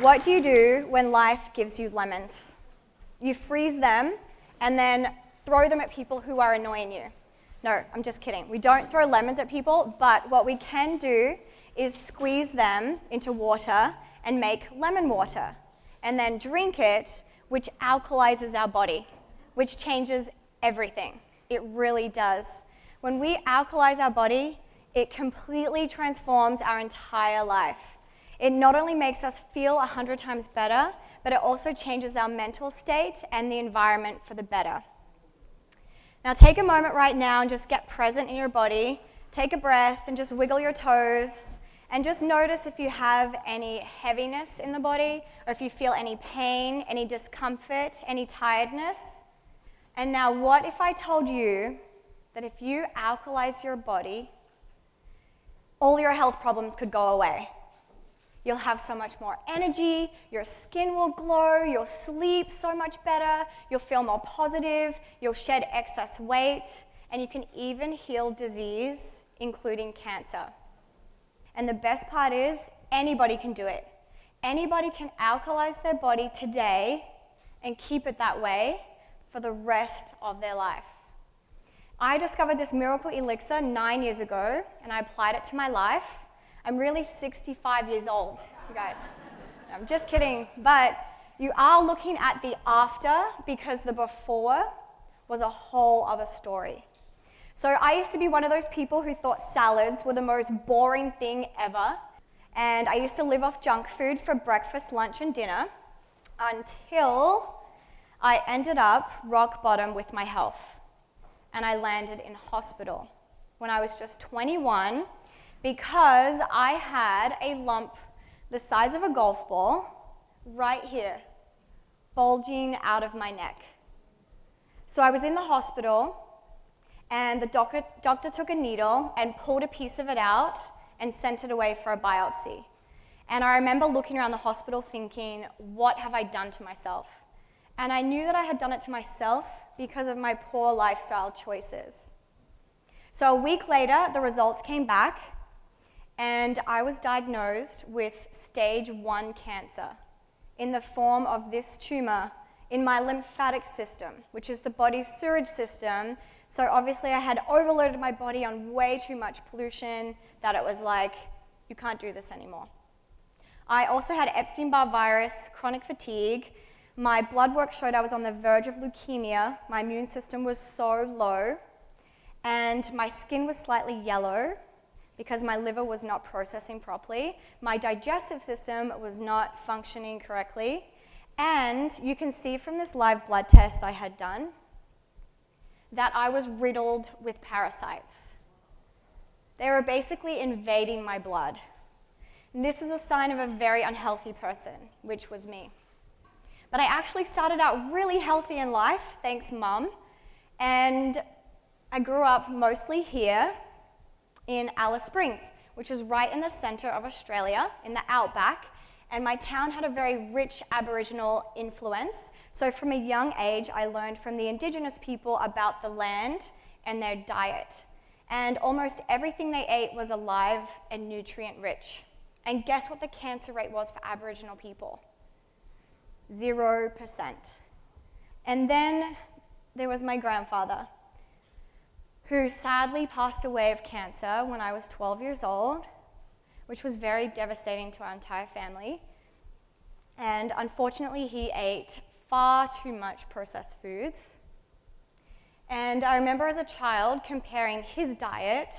What do you do when life gives you lemons? You freeze them and then throw them at people who are annoying you. No, I'm just kidding. We don't throw lemons at people, but what we can do is squeeze them into water and make lemon water, and then drink it, which alkalizes our body, which changes everything. It really does. When we alkalize our body, it completely transforms our entire life. It not only makes us feel 100 times better, but it also changes our mental state and the environment for the better. Now take a moment right now and just get present in your body. Take a breath and just wiggle your toes. And just notice if you have any heaviness in the body, or if you feel any pain, any discomfort, any tiredness. And now what if I told you that if you alkalize your body, all your health problems could go away? You'll have so much more energy, your skin will glow, you'll sleep so much better, you'll feel more positive, you'll shed excess weight, and you can even heal disease, including cancer. And the best part is, anybody can do it. Anybody can alkalize their body today and keep it that way for the rest of their life. I discovered this miracle elixir 9 years ago, and I applied it to my life. I'm really 65 years old, you guys. I'm just kidding, but you are looking at the after, because the before was a whole other story. So I used to be one of those people who thought salads were the most boring thing ever, and I used to live off junk food for breakfast, lunch, and dinner until I ended up rock bottom with my health, and I landed in hospital when I was just 21 because I had a lump the size of a golf ball right here, bulging out of my neck. So I was in the hospital, and the doctor took a needle and pulled a piece of it out and sent it away for a biopsy. And I remember looking around the hospital thinking, what have I done to myself? And I knew that I had done it to myself because of my poor lifestyle choices. So a week later, the results came back, and I was diagnosed with stage 1 cancer in the form of this tumor in my lymphatic system, which is the body's sewage system. So obviously I had overloaded my body on way too much pollution that it was like, you can't do this anymore. I also had Epstein-Barr virus, chronic fatigue. My blood work showed I was on the verge of leukemia. My immune system was so low, and my skin was slightly yellow because my liver was not processing properly. My digestive system was not functioning correctly. And you can see from this live blood test I had done that I was riddled with parasites. They were basically invading my blood. And this is a sign of a very unhealthy person, which was me. But I actually started out really healthy in life, thanks Mum, and I grew up mostly here in Alice Springs, which is right in the center of Australia, in the outback, and my town had a very rich Aboriginal influence. So from a young age, I learned from the Indigenous people about the land and their diet. And almost everything they ate was alive and nutrient rich. And guess what the cancer rate was for Aboriginal people? 0%. And then there was my grandfather, who sadly passed away of cancer when I was 12 years old, which was very devastating to our entire family. And unfortunately, he ate far too much processed foods. And I remember as a child comparing his diet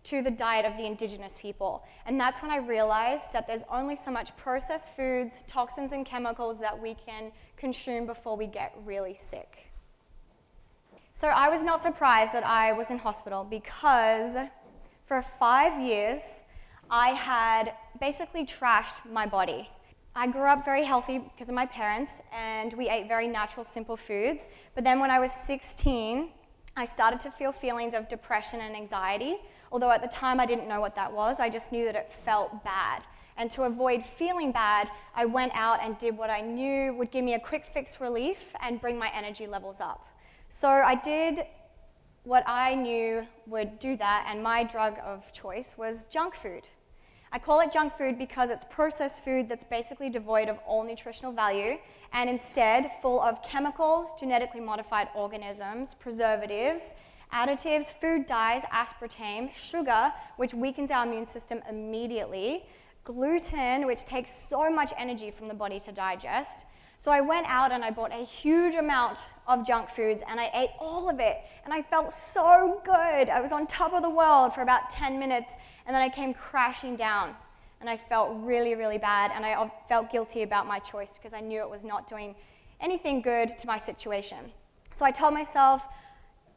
to the diet of the Indigenous people. And that's when I realized that there's only so much processed foods, toxins, and chemicals that we can consume before we get really sick. So I was not surprised that I was in hospital because for 5 years, I had basically trashed my body. I grew up very healthy because of my parents, and we ate very natural, simple foods. But then when I was 16, I started to feel feelings of depression and anxiety, although at the time I didn't know what that was. I just knew that it felt bad. And to avoid feeling bad, I went out and did what I knew would give me a quick fix relief and bring my energy levels up. So I did what I knew would do that, and my drug of choice was junk food. I call it junk food because it's processed food that's basically devoid of all nutritional value and instead full of chemicals, genetically modified organisms, preservatives, additives, food dyes, aspartame, sugar, which weakens our immune system immediately, gluten, which takes so much energy from the body to digest. So I went out and I bought a huge amount of junk foods and I ate all of it and I felt so good. I was on top of the world for about 10 minutes and then I came crashing down and I felt really, really bad and I felt guilty about my choice because I knew it was not doing anything good to my situation. So I told myself,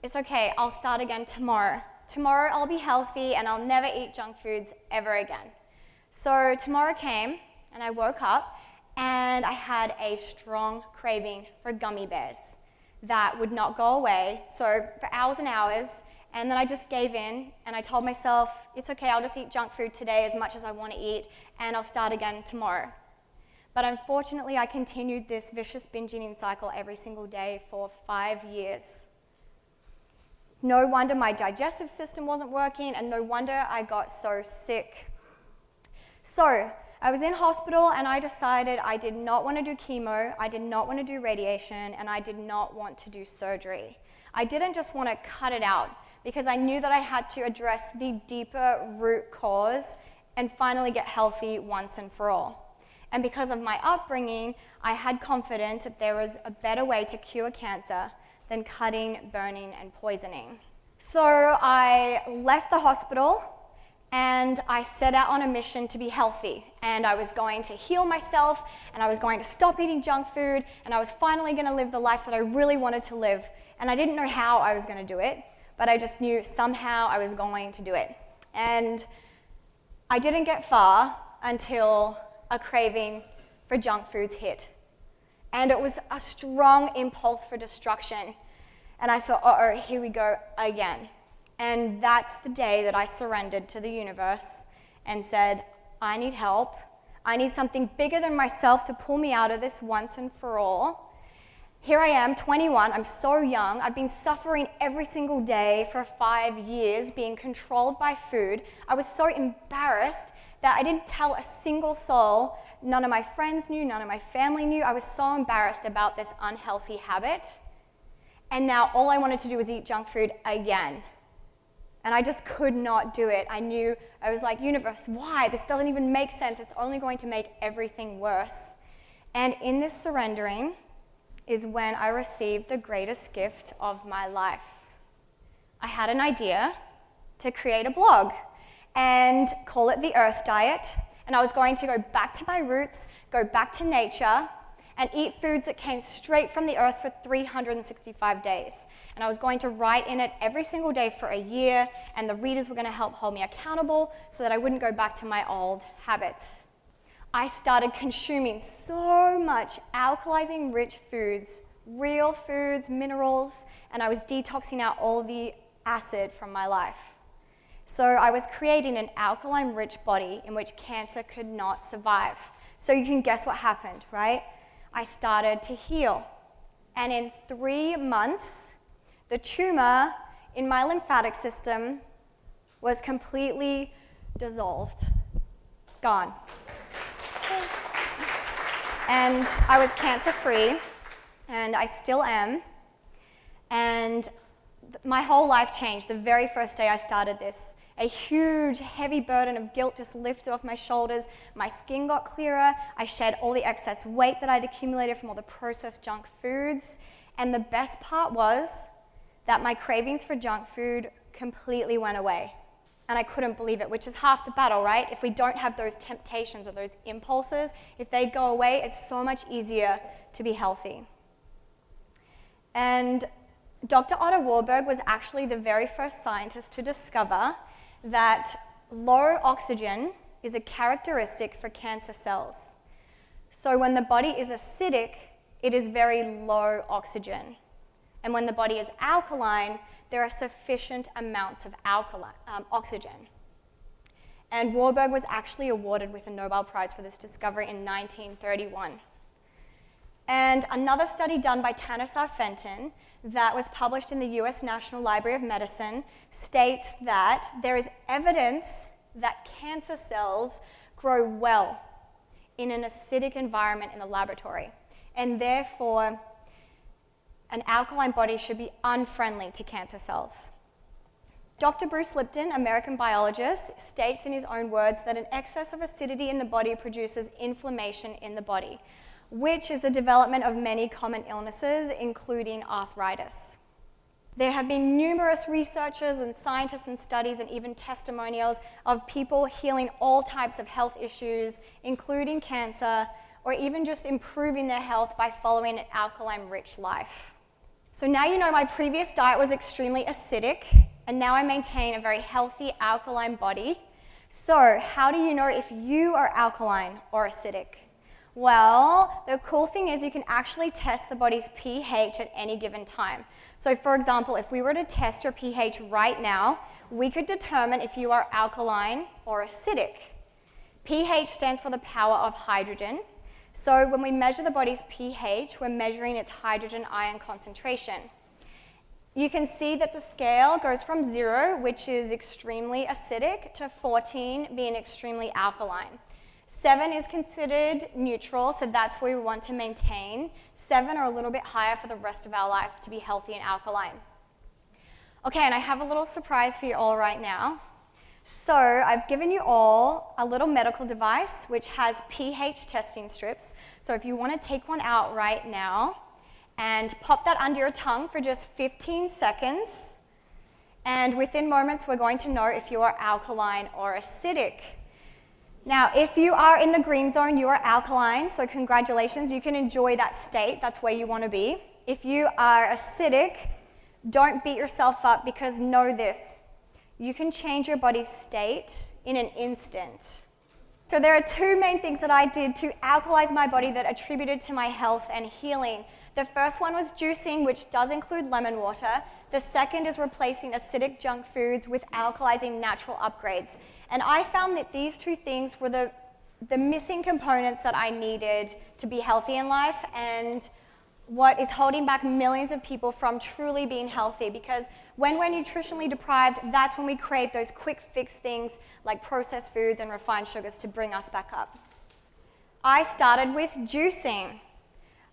it's okay, I'll start again tomorrow. Tomorrow I'll be healthy and I'll never eat junk foods ever again. So tomorrow came and I woke up and I had a strong craving for gummy bears that would not go away, so for hours and hours, and then I just gave in and I told myself, it's okay, I'll just eat junk food today as much as I want to eat and I'll start again tomorrow. But unfortunately, I continued this vicious binge eating cycle every single day for 5 years. No wonder my digestive system wasn't working and no wonder I got so sick. So I was in hospital and I decided I did not want to do chemo, I did not want to do radiation, and I did not want to do surgery. I didn't just want to cut it out because I knew that I had to address the deeper root cause and finally get healthy once and for all. And because of my upbringing, I had confidence that there was a better way to cure cancer than cutting, burning, and poisoning. So I left the hospital and I set out on a mission to be healthy. And I was going to heal myself, and I was going to stop eating junk food, and I was finally going to live the life that I really wanted to live. And I didn't know how I was going to do it, but I just knew somehow I was going to do it. And I didn't get far until a craving for junk foods hit. And it was a strong impulse for destruction. And I thought, uh-oh, here we go again. And that's the day that I surrendered to the universe and said, I need help. I need something bigger than myself to pull me out of this once and for all. Here I am, 21, I'm so young. I've been suffering every single day for 5 years, being controlled by food. I was so embarrassed that I didn't tell a single soul. None of my friends knew, none of my family knew. I was so embarrassed about this unhealthy habit. And now all I wanted to do was eat junk food again. And I just could not do it. I knew, I was like, universe, why? This doesn't even make sense. It's only going to make everything worse. And in this surrendering is when I received the greatest gift of my life. I had an idea to create a blog and call it the Earth Diet. And I was going to go back to my roots, go back to nature, and eat foods that came straight from the earth for 365 days. And I was going to write in it every single day for a year, and the readers were going to help hold me accountable so that I wouldn't go back to my old habits. I started consuming so much alkalizing-rich foods, real foods, minerals, and I was detoxing out all the acid from my life. So I was creating an alkaline-rich body in which cancer could not survive. So you can guess what happened, right? I started to heal. And in 3 months, the tumor in my lymphatic system was completely dissolved, gone. And I was cancer-free, and I still am. And my whole life changed the very first day I started this. A huge, heavy burden of guilt just lifted off my shoulders. My skin got clearer. I shed all the excess weight that I'd accumulated from all the processed junk foods. And the best part was that my cravings for junk food completely went away. And I couldn't believe it, which is half the battle, right? If we don't have those temptations or those impulses, if they go away, it's so much easier to be healthy. And Dr. Otto Warburg was actually the very first scientist to discover that low oxygen is a characteristic for cancer cells. So when the body is acidic, it is very low oxygen. And when the body is alkaline, there are sufficient amounts of oxygen. And Warburg was actually awarded with a Nobel Prize for this discovery in 1931. And another study done by Tanisar Fenton that was published in the US National Library of Medicine states that there is evidence that cancer cells grow well in an acidic environment in the laboratory, and therefore an alkaline body should be unfriendly to cancer cells. Dr. Bruce Lipton, American biologist, states in his own words that an excess of acidity in the body produces inflammation in the body, which is the development of many common illnesses, including arthritis. There have been numerous researchers and scientists and studies and even testimonials of people healing all types of health issues, including cancer, or even just improving their health by following an alkaline-rich life. So now you know my previous diet was extremely acidic, and now I maintain a very healthy alkaline body. So how do you know if you are alkaline or acidic? Well, the cool thing is you can actually test the body's pH at any given time. So for example, if we were to test your pH right now, we could determine if you are alkaline or acidic. pH stands for the power of hydrogen. So when we measure the body's pH, we're measuring its hydrogen ion concentration. You can see that the scale goes from 0, which is extremely acidic, to 14 being extremely alkaline. 7 is considered neutral, so that's where we want to maintain. 7 or a little bit higher for the rest of our life to be healthy and alkaline. Okay, and I have a little surprise for you all right now. So I've given you all a little medical device which has pH testing strips. So if you want to take one out right now and pop that under your tongue for just 15 seconds, and within moments we're going to know if you are alkaline or acidic. Now, if you are in the green zone, you are alkaline, so congratulations, you can enjoy that state, that's where you want to be. If you are acidic, don't beat yourself up, because know this, you can change your body's state in an instant. So there are two main things that I did to alkalize my body that attributed to my health and healing. The first one was juicing, which does include lemon water. The second is replacing acidic junk foods with alkalizing natural upgrades. And I found that these two things were the missing components that I needed to be healthy in life, and what is holding back millions of people from truly being healthy, because when we're nutritionally deprived, that's when we crave those quick fix things like processed foods and refined sugars to bring us back up. I started with juicing.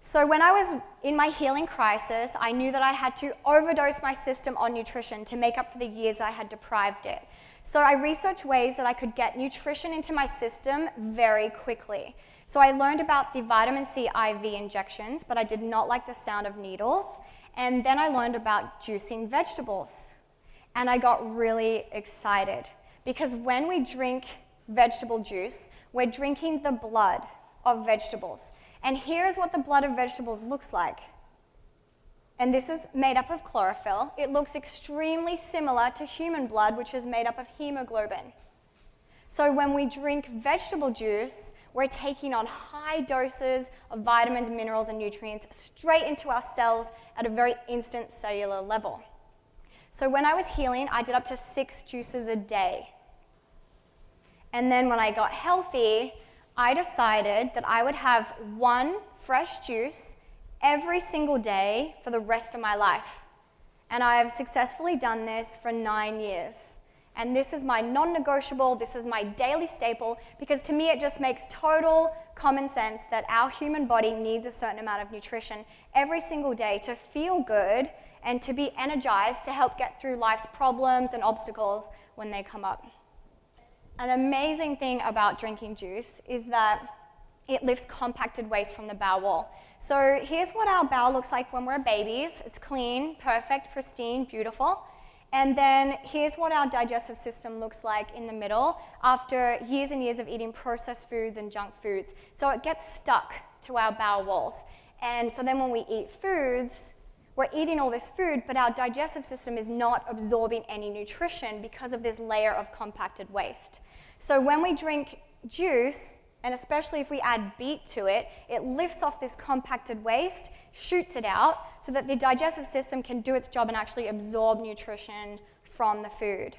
So when I was in my healing crisis, I knew that I had to overdose my system on nutrition to make up for the years I had deprived it. So I researched ways that I could get nutrition into my system very quickly. So I learned about the vitamin C IV injections, but I did not like the sound of needles. And then I learned about juicing vegetables. And I got really excited, because when we drink vegetable juice, we're drinking the blood of vegetables. And here's what the blood of vegetables looks like. And this is made up of chlorophyll. It looks extremely similar to human blood, which is made up of hemoglobin. So when we drink vegetable juice, we're taking on high doses of vitamins, minerals, and nutrients straight into our cells at a very instant cellular level. So when I was healing, I did up to 6 juices a day. And then when I got healthy, I decided that I would have 1 fresh juice every single day for the rest of my life. And I have successfully done this for 9 years. And this is my non-negotiable, this is my daily staple, because to me it just makes total common sense that our human body needs a certain amount of nutrition every single day to feel good and to be energized to help get through life's problems and obstacles when they come up. An amazing thing about drinking juice is that it lifts compacted waste from the bowel wall. So here's what our bowel looks like when we're babies. It's clean, perfect, pristine, beautiful. And then here's what our digestive system looks like in the middle after years and years of eating processed foods and junk foods. So it gets stuck to our bowel walls. And so then when we eat foods, we're eating all this food, but our digestive system is not absorbing any nutrition because of this layer of compacted waste. So when we drink juice, and especially if we add beet to it, it lifts off this compacted waste, shoots it out, so that the digestive system can do its job and actually absorb nutrition from the food.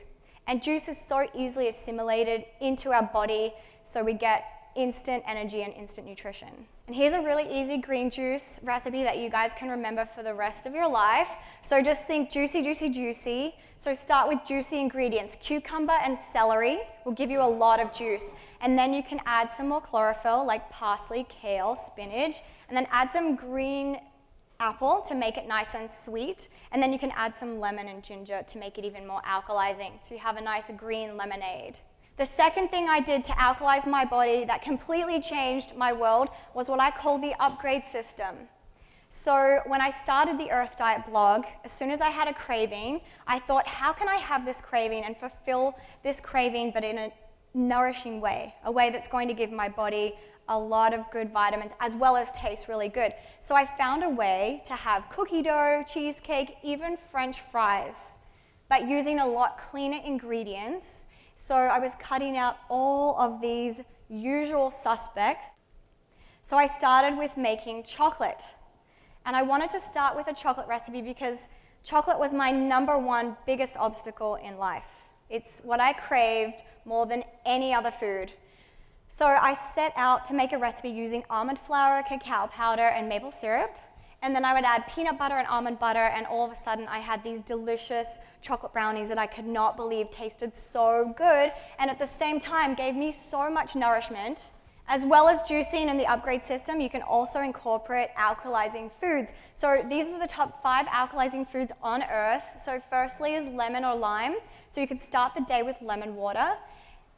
And juice is so easily assimilated into our body, so we get instant energy and instant nutrition. And here's a really easy green juice recipe that you guys can remember for the rest of your life. So just think juicy, juicy, juicy. So start with juicy ingredients. Cucumber and celery will give you a lot of juice. And then you can add some more chlorophyll like parsley, kale, spinach, and then add some green apple to make it nice and sweet. And then you can add some lemon and ginger to make it even more alkalizing. So you have a nice green lemonade. The second thing I did to alkalize my body that completely changed my world was what I call the upgrade system. So when I started the Earth Diet blog, as soon as I had a craving, I thought, how can I have this craving and fulfill this craving but in a nourishing way, a way that's going to give my body a lot of good vitamins as well as taste really good. So I found a way to have cookie dough, cheesecake, even French fries, but using a lot cleaner ingredients. So I was cutting out all of these usual suspects. So I started with making chocolate. And I wanted to start with a chocolate recipe because chocolate was my #1 biggest obstacle in life. It's what I craved more than any other food. So I set out to make a recipe using almond flour, cacao powder, and maple syrup. And then I would add peanut butter and almond butter, and all of a sudden I had these delicious chocolate brownies that I could not believe tasted so good, and at the same time gave me so much nourishment. As well as juicing in the upgrade system, you can also incorporate alkalizing foods. So these are the top 5 alkalizing foods on Earth. So firstly is lemon or lime. So you could start the day with lemon water.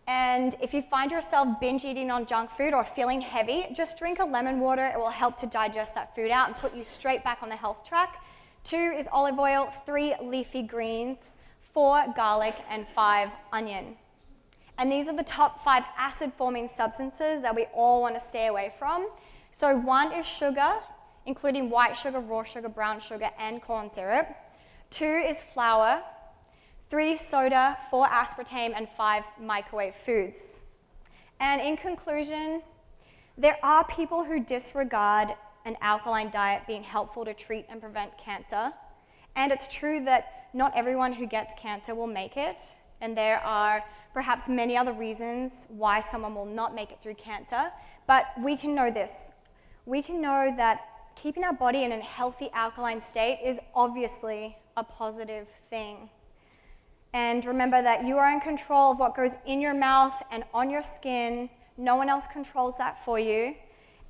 And if you find yourself binge eating on junk food or feeling heavy, just drink a lemon water. It will help to digest that food out and put you straight back on the health track. 2 is olive oil, 3 leafy greens, 4 garlic, and 5 onion. And these are the top 5 acid-forming substances that we all want to stay away from. So 1 is sugar, including white sugar, raw sugar, brown sugar, and corn syrup. 2 is flour. 3 soda, 4 aspartame, and 5 microwave foods. And in conclusion, there are people who disregard an alkaline diet being helpful to treat and prevent cancer. And it's true that not everyone who gets cancer will make it. And there are perhaps many other reasons why someone will not make it through cancer. But we can know this. We can know that keeping our body in a healthy alkaline state is obviously a positive thing. And remember that you are in control of what goes in your mouth and on your skin. No one else controls that for you.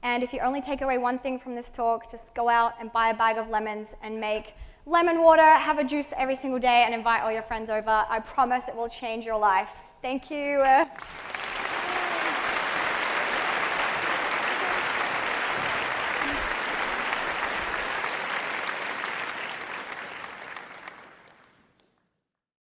And if you only take away one thing from this talk, just go out and buy a bag of lemons and make lemon water, have a juice every single day, and invite all your friends over. I promise it will change your life. Thank you.